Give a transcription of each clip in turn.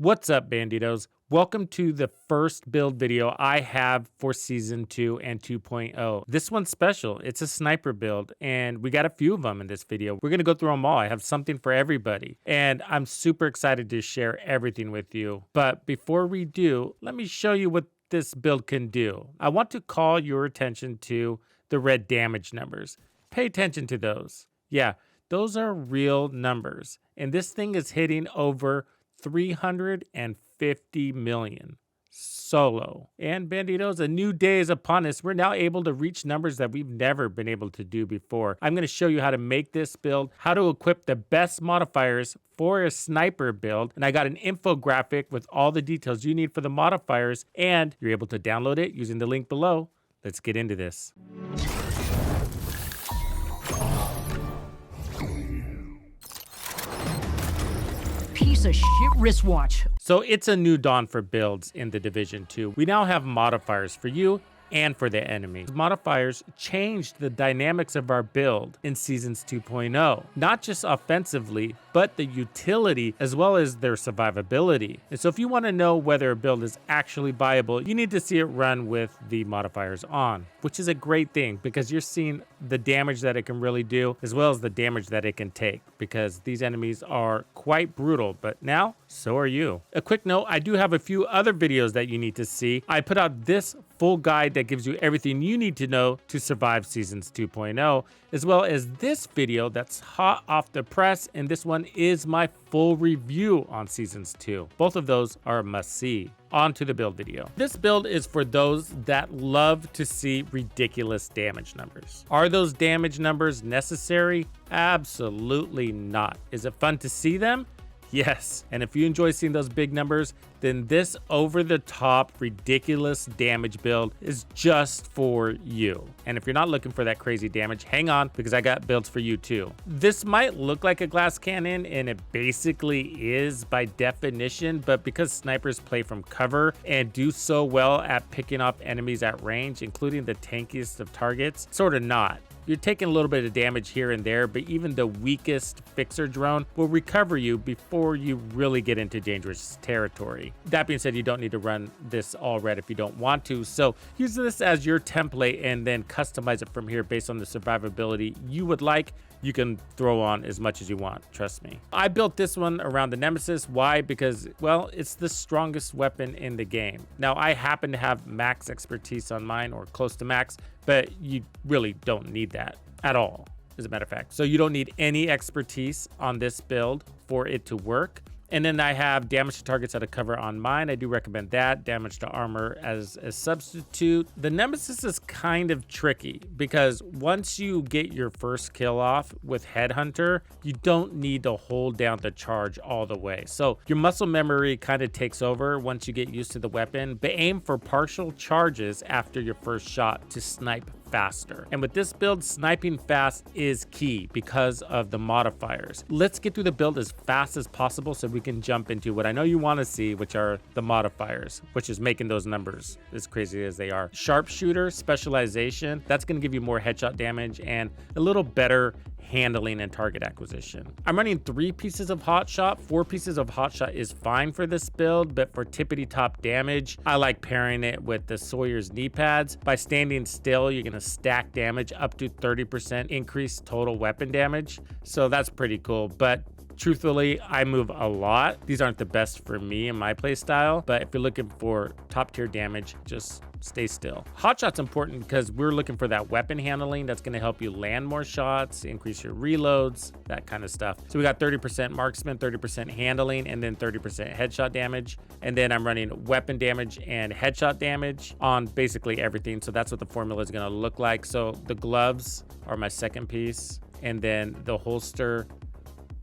What's up, Banditos? Welcome to the first build video I have for Season 2 and 2.0. This one's special. It's a sniper build, and we got a few of them in this video. We're going to go through them all. I have something for everybody, and I'm super excited to share everything with you. But before we do, let me show you what this build can do. I want to call your attention to the red damage numbers. Pay attention to those. Yeah, those are real numbers, and this thing is hitting over 350 million solo. And Banditos, a new day is upon us. We're now able to reach numbers that we've never been able to do before. I'm going to show you how to make this build, how to equip the best modifiers for a sniper build, and I got an infographic with all the details you need for the modifiers, and you're able to download it using the link below. Let's get into this. Piece of shit wristwatch. So it's a new dawn for builds in the Division 2. We now have modifiers for you and for the enemy. Modifiers changed the dynamics of our build in Seasons 2.0, not just offensively, but the utility as well as their survivability. And so if you want to know whether a build is actually viable, you need to see it run with the modifiers on, which is a great thing because you're seeing the damage that it can really do as well as the damage that it can take, because these enemies are quite brutal, but now so are you. A quick note, I do have a few other videos that you need to see. I put out this full guide that gives you everything you need to know to survive Seasons 2.0, as well as this video that's hot off the press, and this one is my full review on Seasons 2. Both of those are a must-see. On to the build video. This build is for those that love to see ridiculous damage numbers. Are those damage numbers necessary? Absolutely not. Is it fun to see them? Yes, and if you enjoy seeing those big numbers, then this over-the-top ridiculous damage build is just for you. And if you're not looking for that crazy damage, hang on, because I got builds for you too. This might look like a glass cannon, and it basically is by definition, but because snipers play from cover and do so well at picking off enemies at range, including the tankiest of targets, sort of not. You're taking a little bit of damage here and there, but even the weakest fixer drone will recover you before you really get into dangerous territory. That being said, you don't need to run this all red if you don't want to, so use this as your template and then customize it from here based on the survivability you would like. You can throw on as much as you want, trust me. I built this one around the Nemesis. Why? Because, well, it's the strongest weapon in the game. Now, I happen to have max expertise on mine, or close to max, but you really don't need that at all, as a matter of fact. So you don't need any expertise on this build for it to work. And then I have damage to targets out of cover on mine. I do recommend that. Damage to armor as a substitute. The Nemesis is kind of tricky because once you get your first kill off with Headhunter, you don't need to hold down the charge all the way. So your muscle memory kind of takes over once you get used to the weapon, but aim for partial charges after your first shot to snipe faster. And with this build, sniping fast is key because of the modifiers. Let's get through the build as fast as possible so we can jump into what I know you want to see, which are the modifiers, which is making those numbers as crazy as they are. Sharpshooter specialization, that's going to give you more headshot damage and a little better handling and target acquisition. I'm running 3 pieces of Hotshot. 4 pieces of Hotshot is fine for this build, but for tippity top damage, I like pairing it with the Sawyer's knee pads. By standing still, you're gonna stack damage up to 30% increased total weapon damage. So that's pretty cool, but truthfully, I move a lot. These aren't the best for me in my play style, but if you're looking for top tier damage, just stay still. Hotshot's important because we're looking for that weapon handling that's going to help you land more shots, increase your reloads, that kind of stuff. So we got 30% marksman, 30% handling, and then 30% headshot damage. And then I'm running weapon damage and headshot damage on basically everything. So that's what the formula is going to look like. So the gloves are my second piece, and then the holster.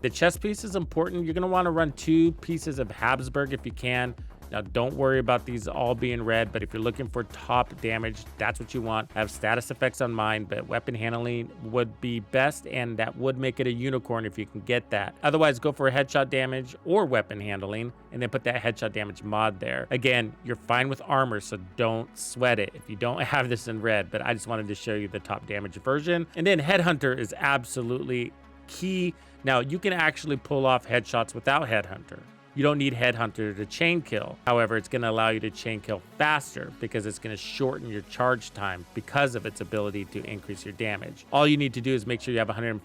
The chest piece is important. You're going to want to run 2 pieces of Habsburg if you can. Now, don't worry about these all being red, but if you're looking for top damage, that's what you want. I have status effects on mine, but weapon handling would be best, and that would make it a unicorn if you can get that. Otherwise, go for a headshot damage or weapon handling, and then put that headshot damage mod there. Again, you're fine with armor, so don't sweat it if you don't have this in red, but I just wanted to show you the top damage version. And then Headhunter is absolutely key. Now, you can actually pull off headshots without Headhunter. You don't need Headhunter to chain kill. However, it's going to allow you to chain kill faster because it's going to shorten your charge time because of its ability to increase your damage. All you need to do is make sure you have 150%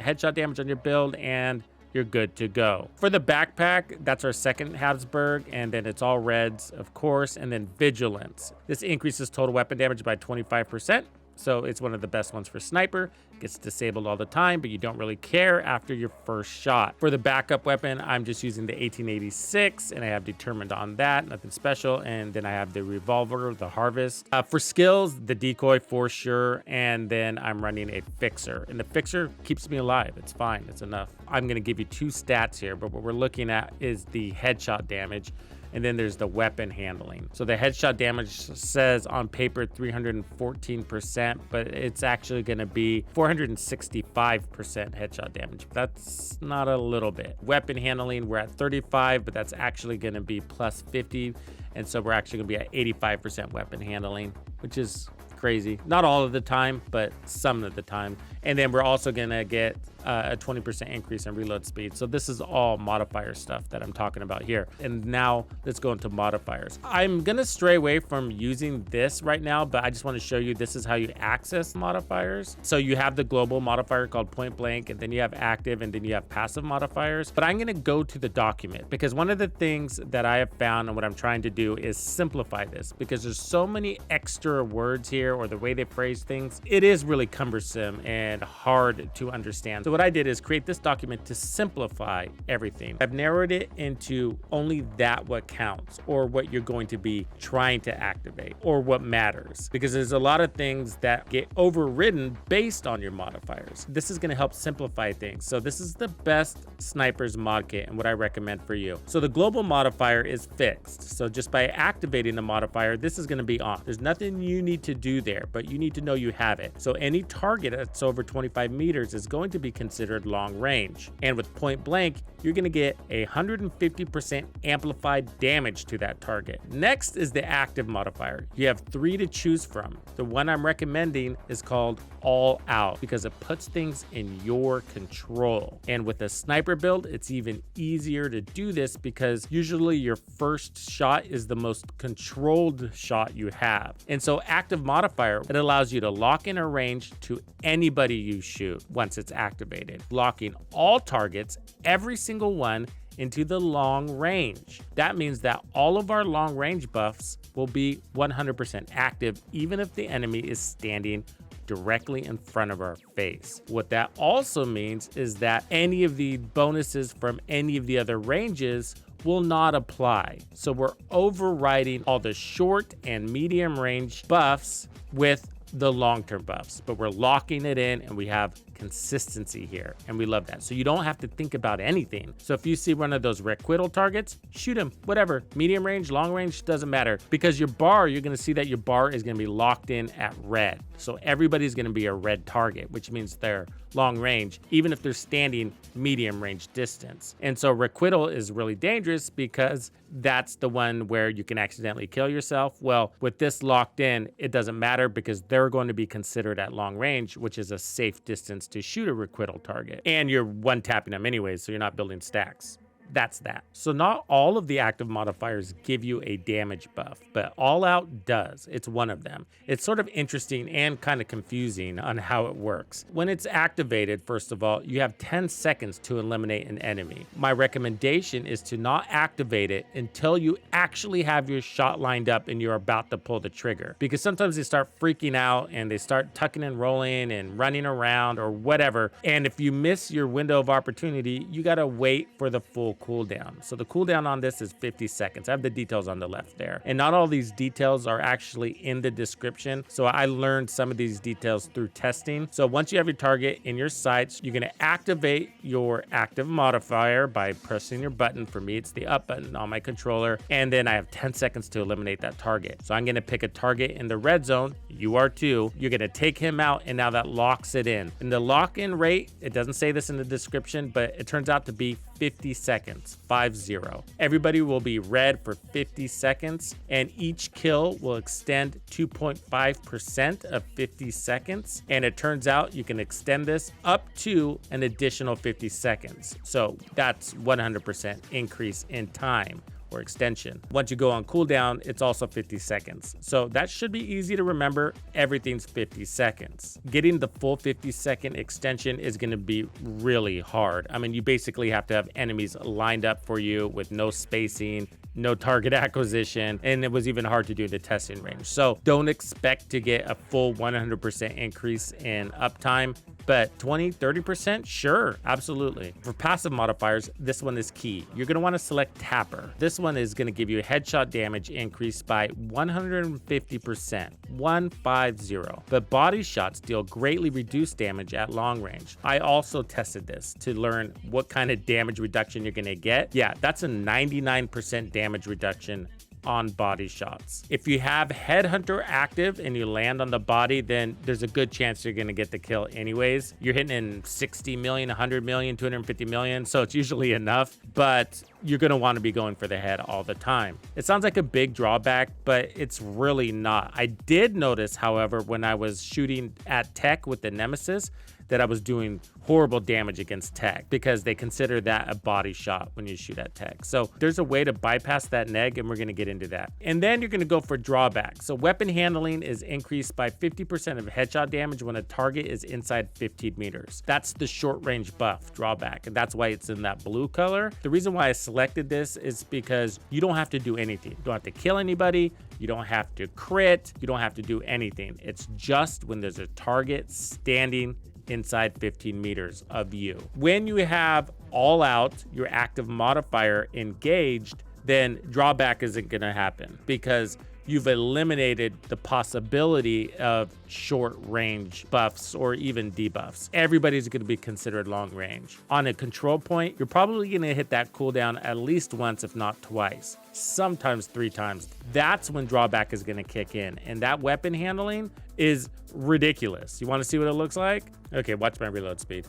headshot damage on your build and you're good to go. For the backpack, that's our second Habsburg, and then it's all reds, of course, and then Vigilance. This increases total weapon damage by 25%. So it's one of the best ones for sniper. Gets disabled all the time, but you don't really care after your first shot. For the backup weapon, I'm just using the 1886, and I have Determined on that, nothing special. And then I have the Revolver, the Harvest. For skills, the Decoy for sure, and then I'm running a Fixer. And the Fixer keeps me alive. It's fine, it's enough. I'm gonna give you two stats here, but what we're looking at is the headshot damage. And then there's the weapon handling. So the headshot damage says on paper 314%, but it's actually going to be 465% headshot damage. That's not a little bit. Weapon handling, we're at 35, but that's actually going to be plus 50. And so we're actually going to be at 85% weapon handling, which is crazy. Not all of the time, but some of the time. And then we're also going to get a 20% increase in reload speed. So this is all modifier stuff that I'm talking about here. And now let's go into modifiers. I'm gonna stray away from using this right now, but I just want to show you this is how you access modifiers. So you have the global modifier called point blank, and then you have active, and then you have passive modifiers. But I'm gonna go to the document because one of the things that I have found and what I'm trying to do is simplify this because there's so many extra words here or the way they phrase things. It is really cumbersome and hard to understand. So what I did is create this document to simplify everything. I've narrowed it into only what counts or what you're going to be trying to activate or what matters, because there's a lot of things that get overridden based on your modifiers. This is going to help simplify things. So this is the best snipers mod kit and what I recommend for you. So the global modifier is fixed. So just by activating the modifier, this is going to be on. There's nothing you need to do there, but you need to know you have it. So any target that's over 25 meters is going to be considered long range. And with point blank, you're going to get 150% amplified damage to that target. Next is the active modifier. You have 3 to choose from. The one I'm recommending is called All Out because it puts things in your control. And with a sniper build, it's even easier to do this because usually your first shot is the most controlled shot you have. And so active modifier, it allows you to lock in a range to anybody you shoot once it's activated, locking all targets, every single one, into the long range. That means that all of our long range buffs will be 100% active, even if the enemy is standing directly in front of our face. What that also means is that any of the bonuses from any of the other ranges will not apply. So we're overriding all the short and medium range buffs with the long-term buffs, but we're locking it in and we have consistency here, and we love that. So you don't have to think about anything. So if you see one of those requital targets, shoot him, whatever, medium range, long range, doesn't matter, because your bar, you're gonna see that your bar is gonna be locked in at red. So everybody's gonna be a red target, which means they're long range, even if they're standing medium range distance. And so requital is really dangerous because that's the one where you can accidentally kill yourself. Well, with this locked in, it doesn't matter because they're going to be considered at long range, which is a safe distance to shoot a requital target. And you're one tapping them anyways, so you're not building stacks. That's that. So not all of the active modifiers give you a damage buff, but All Out does. It's one of them. It's sort of interesting and kind of confusing on how it works. When it's activated, first of all, you have 10 seconds to eliminate an enemy. My recommendation is to not activate it until you actually have your shot lined up and you're about to pull the trigger. Because sometimes they start freaking out and they start tucking and rolling and running around or whatever. And if you miss your window of opportunity, you gotta wait for the full cooldown. So the cooldown on this is 50 seconds. I have the details on the left there. And not all these details are actually in the description. So I learned some of these details through testing. So once you have your target in your sights, you're gonna activate your active modifier by pressing your button. For me, it's the up button on my controller. And then I have 10 seconds to eliminate that target. So I'm gonna pick a target in the red zone. You are too. You're gonna take him out, and now that locks it in. And the lock-in rate, it doesn't say this in the description, but it turns out to be 50 seconds, 5-0. Everybody will be red for 50 seconds, and each kill will extend 2.5% of 50 seconds. And it turns out you can extend this up to an additional 50 seconds. So that's 100% increase in time or extension. Once you go on cooldown, it's also 50 seconds. So that should be easy to remember. Everything's 50 seconds. Getting the full 50-second extension is going to be really hard. I mean, you basically have to have enemies lined up for you with no spacing, no target acquisition, and it was even hard to do the testing range. So don't expect to get a full 100% increase in uptime, but 20-30%, sure, absolutely. For passive modifiers, this one is key. You're going to want to select Tapper. This one is going to give you a headshot damage increase by 150%, 150. But body shots deal greatly reduced damage at long range. I also tested this to learn what kind of damage reduction you're going to get. Yeah, that's a 99% damage reduction on body shots. If you have Headhunter active and you land on the body, then there's a good chance you're going to get the kill anyways. You're hitting in 60 million, 100 million, 250 million, so it's usually enough, but you're going to want to be going for the head all the time. It sounds like a big drawback, but it's really not. I did notice, however, when I was shooting at tech with the Nemesis, that I was doing horrible damage against tech because they consider that a body shot when you shoot at tech. So there's a way to bypass that neg, and we're going to get into that. And then you're going to go for drawback. So weapon handling is increased by 50% of headshot damage when a target is inside 15 meters. That's the short range buff drawback, and that's why it's in that blue color. The reason why I selected this is because you don't have to do anything. You don't have to kill anybody. You don't have to crit. You don't have to do anything. It's just when there's a target standing inside 15 meters of you. When you have all out, your active modifier engaged, then drawback isn't going to happen because you've eliminated the possibility of short range buffs or even debuffs. Everybody's going to be considered long range. On a control point, you're probably going to hit that cooldown at least once, if not twice, sometimes 3 times. That's when drawback is going to kick in. And that weapon handling is ridiculous. You want to see what it looks like? Okay, watch my reload speed.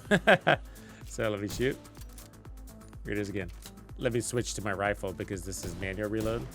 So let me shoot. Here it is again. Let me switch to my rifle because this is manual reload.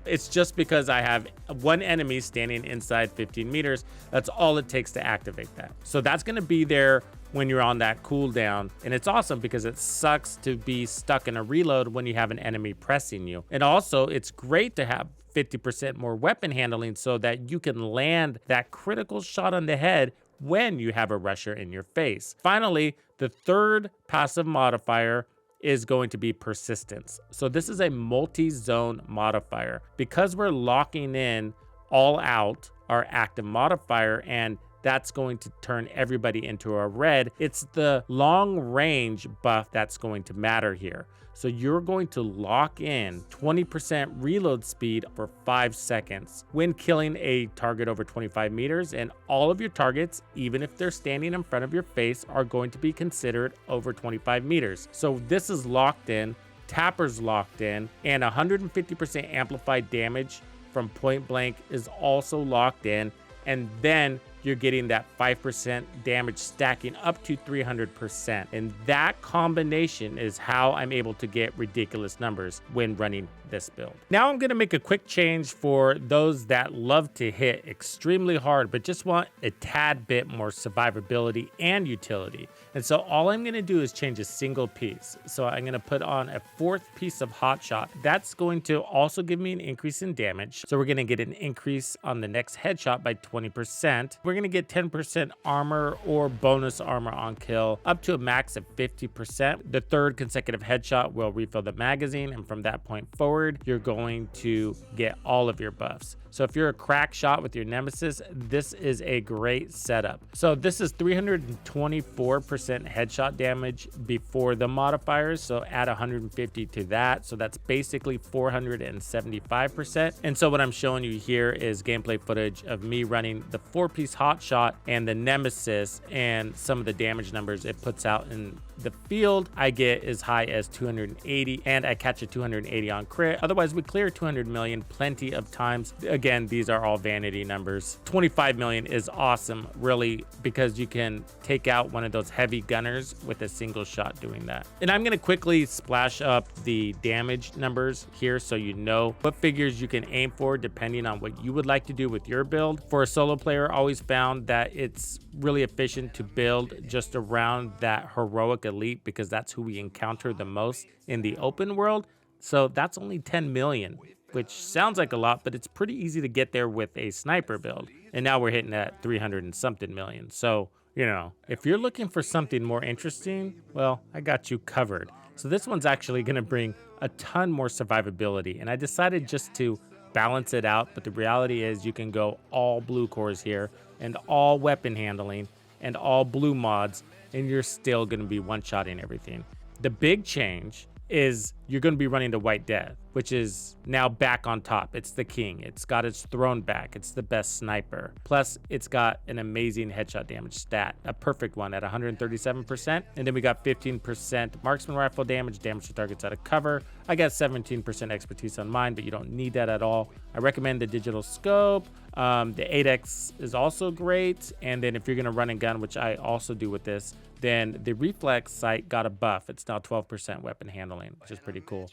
It's just because I have one enemy standing inside 15 meters. That's all it takes to activate that. So that's going to be there when you're on that cooldown. And it's awesome because it sucks to be stuck in a reload when you have an enemy pressing you. And also it's great to have 50% more weapon handling so that you can land that critical shot on the head when you have a rusher in your face. Finally, the third passive modifier is going to be persistence. So this is a multi-zone modifier. Because we're locking in all out our active modifier, and that's going to turn everybody into a red, it's the long range buff that's going to matter here. So you're going to lock in 20% reload speed for 5 seconds when killing a target over 25 meters, and all of your targets, even if they're standing in front of your face, are going to be considered over 25 meters. So this is locked in, Tapper's locked in, and 150% amplified damage from point blank is also locked in, and then you're getting that 5% damage stacking up to 300%. And that combination is how I'm able to get ridiculous numbers when running this build. Now I'm gonna make a quick change for those that love to hit extremely hard, but just want a tad bit more survivability and utility. And so all I'm gonna do is change a single piece. So I'm gonna put on a 4th piece of Hotshot. That's going to also give me an increase in damage. So we're gonna get an increase on the next headshot by 20%. We're gonna get 10% armor or bonus armor on kill, up to a max of 50%. The 3rd consecutive headshot will refill the magazine, and from that point forward, you're going to get all of your buffs. So if you're a crack shot with your Nemesis, this is a great setup. So this is 324% headshot damage before the modifiers. So add 150 to that. So that's basically 475%. And so what I'm showing you here is gameplay footage of me running the 4-piece Hotshot and the Nemesis and some of the damage numbers it puts out in the field, I get as high as 280, and I catch a 280 on crit. Otherwise, we clear 200 million plenty of times. Again, these are all vanity numbers. 25 million is awesome, really, because you can take out one of those heavy gunners with a single shot doing that. And I'm gonna quickly splash up the damage numbers here so you know what figures you can aim for depending on what you would like to do with your build. For a solo player, I always found that it's really efficient to build just around that heroic elite because that's who we encounter the most in the open world. So that's only 10 million, which sounds like a lot, but it's pretty easy to get there with a sniper build. And now we're hitting at 300 and something million. So, you know, if you're looking for something more interesting, well, I got you covered. So this one's actually gonna bring a ton more survivability. And I decided just to balance it out, but the reality is you can go all blue cores here and all weapon handling and all blue mods, and you're still gonna be one-shotting everything. The big change is you're going to be running the White Death, which is now back on top. It's the king. It's got its throne back. It's the best sniper. Plus, it's got an amazing headshot damage stat, a perfect one at 137%. And then we got 15% marksman rifle damage to targets out of cover. I got 17% expertise on mine, but you don't need that at all. I recommend the digital scope. The 8X is also great. And then if you're going to run and gun, which I also do with this, then the reflex sight got a buff. It's now 12% weapon handling, which is pretty cool.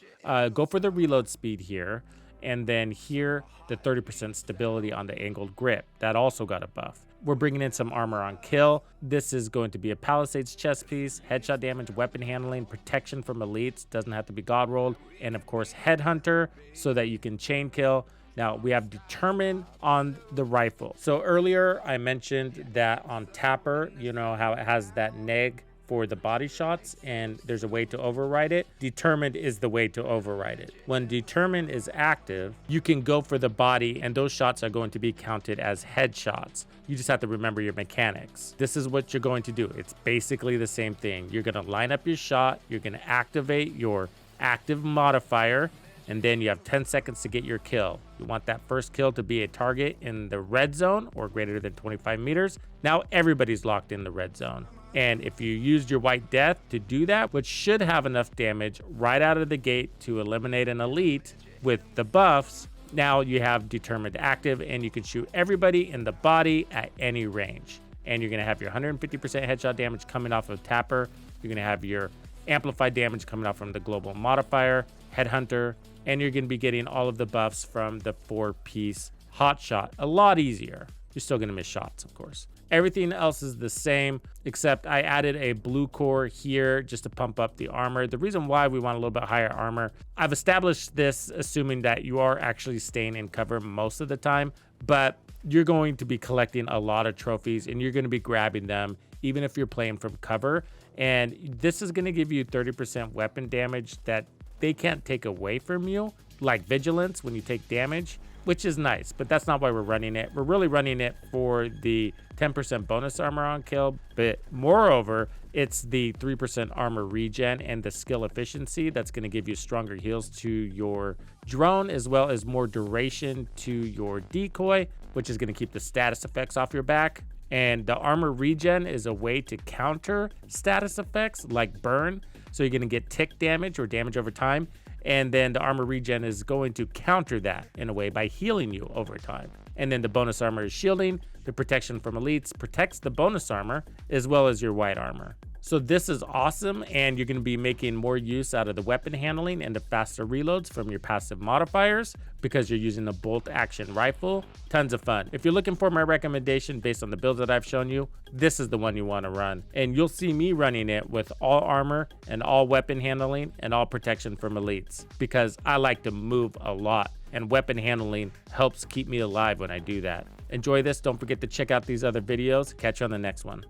Go for the reload speed here. And then here, the 30% stability on the angled grip. That also got a buff. We're bringing in some armor on kill. This is going to be a Palisades chest piece, headshot damage, weapon handling, protection from elites, doesn't have to be god rolled, and of course Headhunter so that you can chain kill. Now we have Determined on the rifle. So earlier I mentioned that on Tapper, you know how it has that neg for the body shots and there's a way to override it. Determined is the way to override it. When Determined is active, you can go for the body and those shots are going to be counted as headshots. You just have to remember your mechanics. This is what you're going to do. It's basically the same thing. You're gonna line up your shot, you're gonna activate your active modifier, and then you have 10 seconds to get your kill. You want that first kill to be a target in the red zone or greater than 25 meters. Now everybody's locked in the red zone. And if you used your White Death to do that, which should have enough damage right out of the gate to eliminate an elite with the buffs, now you have Determined active and you can shoot everybody in the body at any range. And you're gonna have your 150% headshot damage coming off of Tapper. You're gonna have your amplified damage coming out from the global modifier, Headhunter, and you're gonna be getting all of the buffs from the 4-piece Hotshot. A lot easier. You're still gonna miss shots, of course. Everything else is the same, except I added a blue core here just to pump up the armor. The reason why we want a little bit higher armor, I've established this assuming that you are actually staying in cover most of the time, but you're going to be collecting a lot of trophies and you're going to be grabbing them even if you're playing from cover. And this is going to give you 30% weapon damage that they can't take away from you, like vigilance when you take damage, which is nice, but that's not why we're running it. We're really running it for the 10% bonus armor on kill, but moreover, it's the 3% armor regen and the skill efficiency that's going to give you stronger heals to your drone, as well as more duration to your decoy, which is going to keep the status effects off your back. And the armor regen is a way to counter status effects like burn. So you're going to get tick damage or damage over time. And then the armor regen is going to counter that in a way by healing you over time. And then the bonus armor is shielding. The protection from elites protects the bonus armor as well as your white armor. So this is awesome, and you're going to be making more use out of the weapon handling and the faster reloads from your passive modifiers because you're using the bolt action rifle. Tons of fun. If you're looking for my recommendation based on the builds that I've shown you, this is the one you want to run. And you'll see me running it with all armor and all weapon handling and all protection from elites because I like to move a lot, and weapon handling helps keep me alive when I do that. Enjoy this. Don't forget to check out these other videos. Catch you on the next one.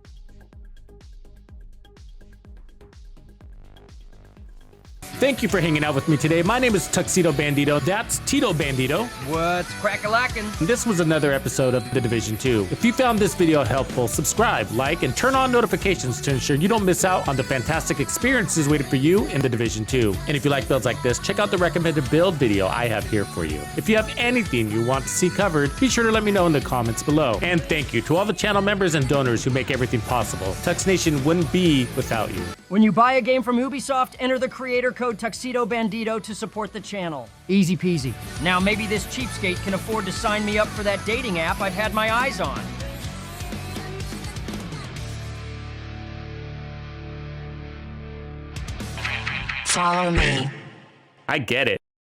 Thank you for hanging out with me today. My name is Tuxedo Bandido. That's Tito Bandido. What's crack-a-lackin'? This was another episode of The Division 2. If you found this video helpful, subscribe, like, and turn on notifications to ensure you don't miss out on the fantastic experiences waiting for you in The Division 2. And if you like builds like this, check out the recommended build video I have here for you. If you have anything you want to see covered, be sure to let me know in the comments below. And thank you to all the channel members and donors who make everything possible. Tux Nation wouldn't be without you. When you buy a game from Ubisoft, enter the creator code Tuxedo Bandido to support the channel. Easy peasy. Now maybe this cheapskate can afford to sign me up for that dating app I've had my eyes on. Follow me. I get it.